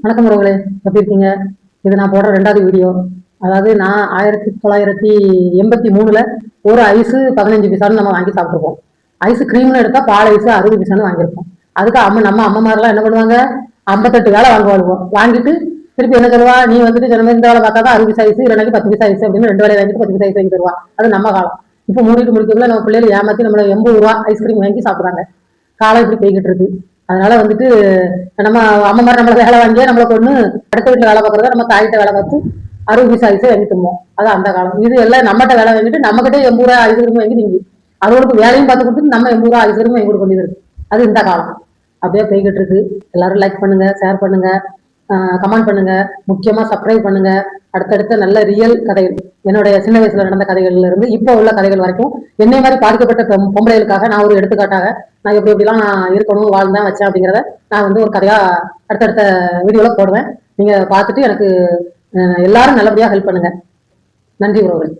வணக்கம் உறவுகளே, எப்படி இருக்கீங்க? இது நான் போடுற 2வது வீடியோ. அதாவது நான் 1983ல் ஒரு ஐஸு 15 பைசான்னு நம்ம வாங்கி சாப்பிட்ருப்போம். ஐஸ் கிரீம்னு எடுத்தால் பால் ஐஸு 60 பைசான்னு வாங்கியிருப்போம். அதுக்கு நம்ம அம்மாமாரெலாம் என்ன பண்ணுவாங்க, 58 வேலை வாங்குவாளுவோம். வாங்கிட்டு திருப்பி என்ன சொல்லுவா, நீ வந்துட்டு சொன்ன மாதிரி இந்த வேலை பார்த்தா தான் 60 பைசா ஐஸு, இல்லைனாக்கி 10 பைசா ஐஸு அப்படின்னு 2 வேலை வாங்கிட்டு 10 பைசா ஐஸ் வாங்கி தருவா. அது நம்ம காலம். இப்போ மூடிட்டு முடிக்கக்குள்ள நம்ம பிள்ளைகள் ஏமாற்றி நம்மளை 80 ரூபா ஐஸ்கிரீம் வாங்கி சாப்பிட்றாங்க. காலம் இப்படி போய்கிட்டு இருக்கு. அதனால வந்துட்டு நம்ம அம்மா மாதிரி நம்மள வேலை வாங்கியே நம்மளை கொண்டு அடுத்த வீட்டுல வேலை பார்க்கறத நம்ம தாயிட்ட வேலை பார்த்து 60 பைசா ஐஸே வாங்கி திம்போம். அது அந்த காலம். இது எல்லாம் நம்மகிட்ட வேலை வாங்கிட்டு நம்மகிட்டே 80 ரூபா ஐஸ்கிரீம் வாங்கி திங்கி அவங்களுக்கு வேலையும் பார்த்து கொடுத்து நம்ம 80 ரூபா ஐஸ்கிரீம் வாங்கி கொடுக்க வேண்டியது இருக்கு. அது இந்த காலம். அப்படியே போய்கிட்டு இருக்கு. எல்லாரும் லைக் பண்ணுங்க, ஷேர் பண்ணுங்க, கமெண்ட் பண்ணுங்க, முக்கியமா சப்ஸ்கிரைப் பண்ணுங்க. அடுத்தடுத்த நல்ல ரியல் கதைகள், என்னுடைய சின்ன வயசுல நடந்த கதைகள்ல இருந்து இப்போ உள்ள கதைகள் வரைக்கும் என்னை மாதிரி பாதிக்கப்பட்ட பொம்பளைகளுக்காக நான் ஒரு எடுத்துக்காட்டாக நான் எப்படி எப்படிலாம் இருக்கணும், வாழ்ந்தேன், வச்சேன் அப்படிங்கிறத நான் வந்து ஒரு கதையா அடுத்தடுத்த வீடியோல போடுவேன். நீங்க பார்த்துட்டு எனக்கு எல்லாரும் நல்லபடியா ஹெல்ப் பண்ணுங்க. நன்றி உறவுகள்.